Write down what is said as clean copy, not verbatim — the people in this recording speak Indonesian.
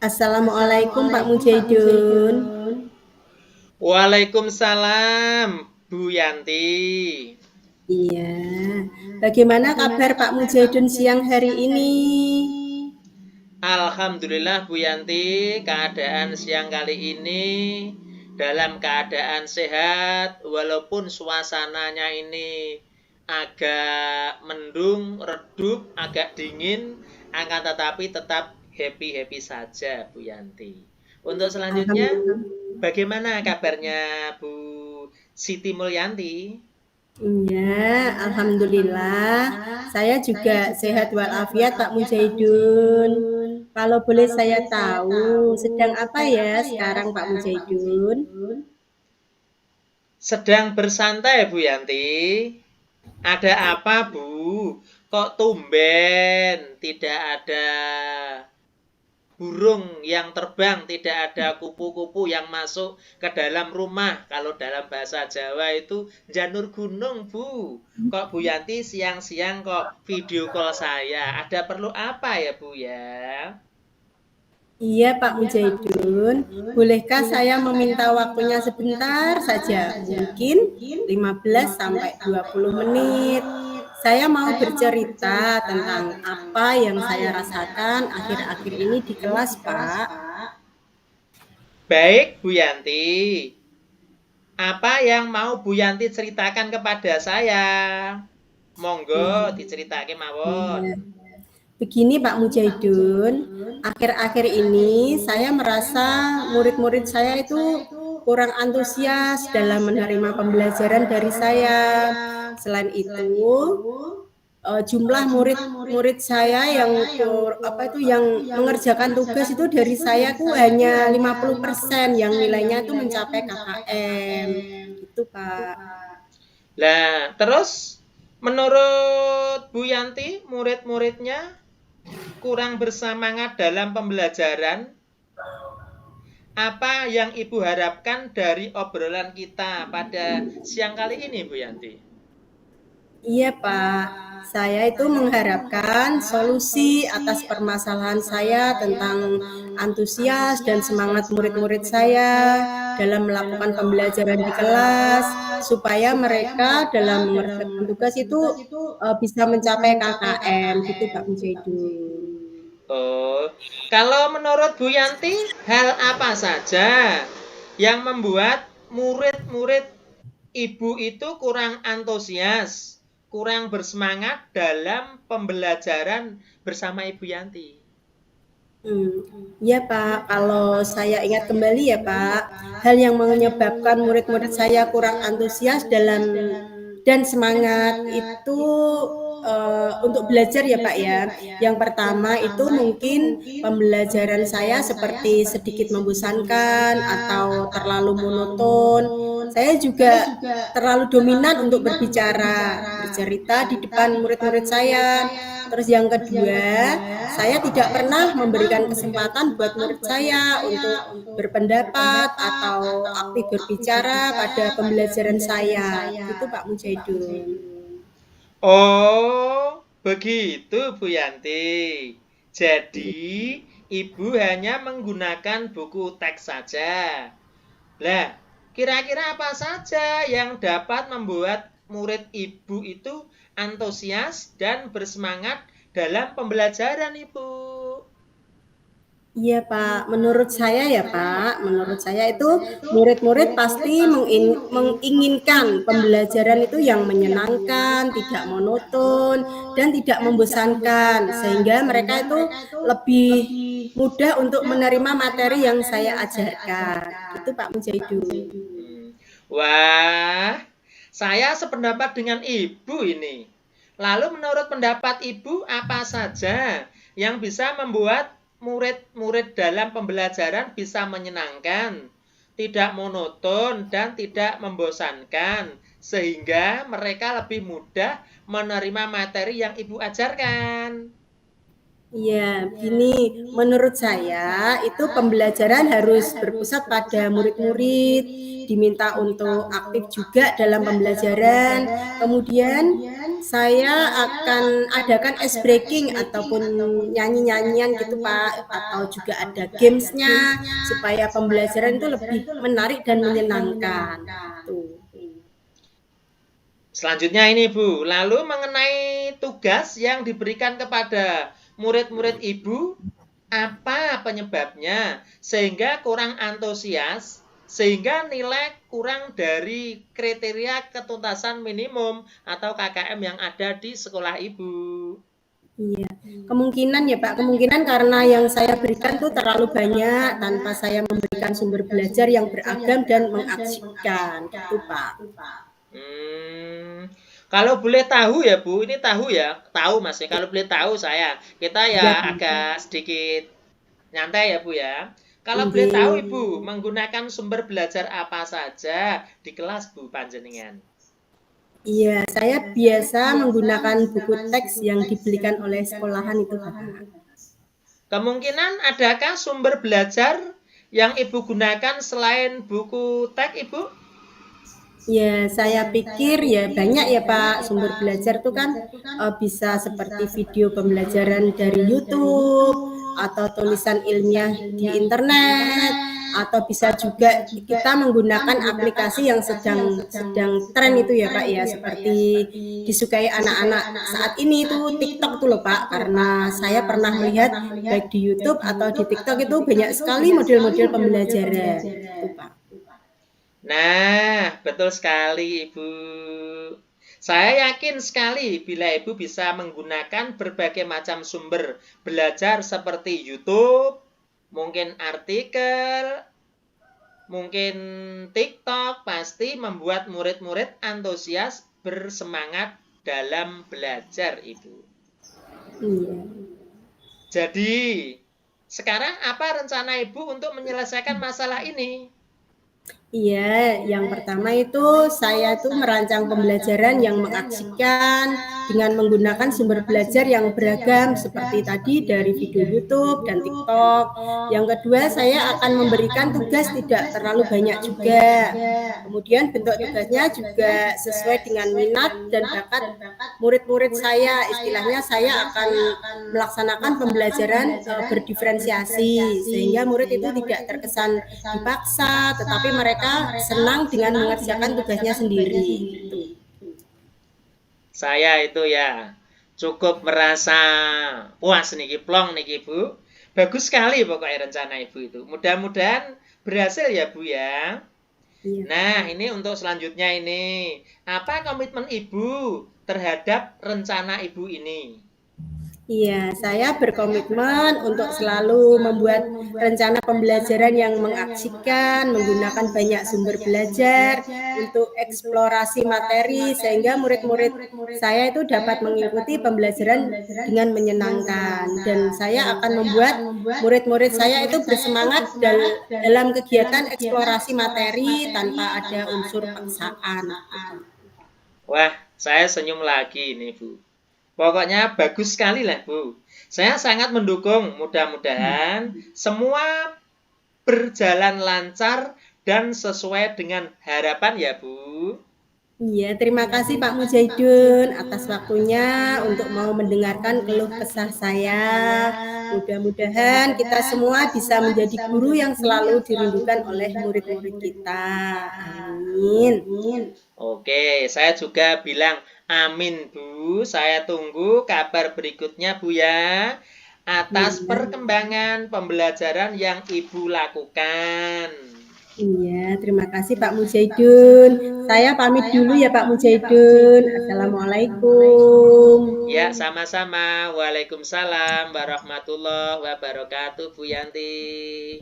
Assalamualaikum Pak Mujahidun. Waalaikumsalam, Bu Yanti. Iya. Bagaimana kabar Pak Mujahidun siang hari ini? Alhamdulillah Bu Yanti, keadaan siang kali ini dalam keadaan sehat walaupun suasananya ini agak mendung, redup, agak dingin, akan tetapi tetap happy-happy saja Bu Yanti. Untuk selanjutnya, Alhamdulillah. bagaimana kabarnya Bu Siti Mulyanti? Iya, alhamdulillah. Saya juga sehat walafiat Pak Mujahidun. Kalau boleh saya tahu, sedang apa ya sekarang Pak Mujahidun? Sedang bersantai Bu Yanti. Ada apa Bu? Kok tumben tidak ada burung yang terbang, tidak ada kupu-kupu yang masuk ke dalam rumah. Kalau dalam bahasa Jawa itu janur gunung Bu. Kok Bu Yanti siang-siang kok video call saya? Ada perlu apa ya Bu ya? Iya Pak Mujahidun, bolehkah saya meminta waktunya sebentar saja? Mungkin 15 sampai 20 menit. Saya mau bercerita tentang apa yang saya rasakan akhir-akhir ini di kelas, Pak. Baik Bu Yanti. Apa yang mau Bu Yanti ceritakan kepada saya? Monggo diceritake mawon. Iya. Begini Pak Mujahidun, akhir-akhir ini saya merasa murid-murid saya itu kurang antusias dalam menerima pembelajaran dari saya. Selain itu, jumlah murid-murid saya yang mengerjakan tugas itu dari saya tuh hanya 50% yang nilainya itu mencapai KKM. Gitu, Pak. Lah, terus menurut Bu Yanti, murid-muridnya kurang bersemangat dalam pembelajaran. Apa yang Ibu harapkan dari obrolan kita pada siang kali ini, Bu Yanti? Iya, Pak. Saya itu mengharapkan solusi atas permasalahan saya tentang antusias dan semangat murid-murid saya dalam melakukan pembelajaran di kelas, supaya mereka dalam mengerjakan tugas itu bisa mencapai KKM, gitu Pak Mujahidin. Oh, kalau menurut Bu Yanti, hal apa saja yang membuat murid-murid Ibu itu kurang antusias, kurang bersemangat dalam pembelajaran bersama Ibu Yanti? Iya Pak, kalau saya ingat kembali ya Pak, hal yang menyebabkan murid-murid saya kurang antusias dan semangat itu untuk belajar ya Pak ya. Yang pertama itu mungkin pembelajaran saya seperti sedikit membosankan atau terlalu monoton. Saya juga terlalu dominan untuk bercerita di depan murid-murid saya. Terus yang kedua, saya tidak pernah memberikan kesempatan buat murid saya untuk berpendapat atau aktif berbicara pada pembelajaran saya. Itu Pak Mujahidin. Oh, begitu Bu Yanti. Jadi, Ibu hanya menggunakan buku teks saja. Lah, kira-kira apa saja yang dapat membuat murid Ibu itu antusias dan bersemangat dalam pembelajaran Ibu? Iya Pak, menurut saya ya Pak, menurut saya itu murid-murid pasti menginginkan pembelajaran itu yang menyenangkan, tidak monoton, dan tidak membosankan, sehingga mereka itu lebih mudah untuk menerima materi yang saya ajarkan. Itu Pak Mujahidin. Wah, saya sependapat dengan Ibu ini. Lalu menurut pendapat Ibu, apa saja yang bisa membuat murid-murid dalam pembelajaran bisa menyenangkan, tidak monoton, dan tidak membosankan, sehingga mereka lebih mudah menerima materi yang Ibu ajarkan? Iya, gini, menurut saya itu pembelajaran harus berpusat pada murid-murid, diminta untuk aktif juga dalam pembelajaran. Kemudian saya akan adakan ice breaking ataupun nyanyi-nyanyian gitu Pak, atau juga ada gamesnya supaya pembelajaran itu lebih menarik dan menyenangkan. Gitu. Selanjutnya ini Bu, lalu mengenai tugas yang diberikan kepada murid-murid Ibu, apa penyebabnya sehingga kurang antusias, sehingga nilai kurang dari kriteria ketuntasan minimum atau KKM yang ada di sekolah Ibu? Iya, kemungkinan ya Pak, kemungkinan karena yang saya berikan tuh terlalu banyak tanpa saya memberikan sumber belajar yang beragam dan mengasihkan, gitu Pak. Kalau boleh tahu ya Bu, ini tahu ya, tahu Mas ya. Kalau boleh tahu kita Ya, ya agak sedikit nyantai ya Bu ya. Kalau boleh tahu nggih. Ibu, menggunakan sumber belajar apa saja di kelas Bu panjenengan? Iya, saya biasa menggunakan buku teks yang dibelikan oleh sekolahan itu Pak. Kemungkinan adakah sumber belajar yang Ibu gunakan selain buku teks Ibu? Ya, saya pikir ya banyak ya Pak, sumber belajar tuh kan bisa seperti video pembelajaran dari YouTube atau tulisan ilmiah di internet atau bisa juga kita menggunakan aplikasi yang sedang tren itu ya Pak ya, seperti disukai anak-anak saat ini tuh TikTok tuh loh Pak, karena saya pernah melihat baik di YouTube atau di TikTok itu banyak sekali model-model pembelajaran itu Pak. Nah, betul sekali Ibu. Saya yakin sekali bila Ibu bisa menggunakan berbagai macam sumber belajar seperti YouTube, mungkin artikel, mungkin TikTok, pasti membuat murid-murid antusias bersemangat dalam belajar Ibu. Iya. Jadi, sekarang apa rencana Ibu untuk menyelesaikan masalah ini? Iya, yang pertama itu saya tuh merancang pembelajaran yang mengasihkan dengan menggunakan sumber belajar yang beragam seperti tadi dari video YouTube dan TikTok. Yang kedua, saya akan memberikan tugas tidak terlalu banyak juga. Kemudian bentuk tugasnya juga sesuai dengan minat dan bakat murid-murid saya. Istilahnya saya akan melaksanakan pembelajaran berdiferensiasi sehingga murid itu tidak terkesan dipaksa, tetapi mereka senang dengan mengerjakan tugasnya sendiri. Saya itu ya cukup merasa puas niki plong niki Bu. Bagus sekali pokoknya rencana Ibu itu. Mudah-mudahan berhasil ya Bu ya. Iya. Nah, ini untuk selanjutnya ini. Apa komitmen Ibu terhadap rencana Ibu ini? Iya, saya berkomitmen untuk selalu membuat rencana pembelajaran yang mengasihkan, menggunakan banyak sumber belajar untuk eksplorasi materi sehingga murid-murid saya itu dapat mengikuti pembelajaran dengan menyenangkan, dan saya akan membuat murid-murid saya itu bersemangat dalam kegiatan eksplorasi materi tanpa ada unsur paksaan. Wah, saya senyum lagi ini Bu. Pokoknya bagus sekali lah Bu. Saya sangat mendukung, mudah-mudahan semua berjalan lancar dan sesuai dengan harapan ya Bu. Iya, terima kasih Pak Mujahidun atas waktunya untuk mau mendengarkan keluh kesah saya. Mudah-mudahan kita semua bisa menjadi guru yang selalu dirindukan oleh murid-murid kita. Amin. Oke, saya juga bilang amin Bu. Saya tunggu kabar berikutnya Bu ya, atas perkembangan pembelajaran yang Ibu lakukan. Iya, terima kasih Pak Mujahidun. Saya pamit dulu ya Pak Mujahidun. Assalamualaikum. Ya, sama-sama. Waalaikumsalam warahmatullahi wabarakatuh Bu Yanti.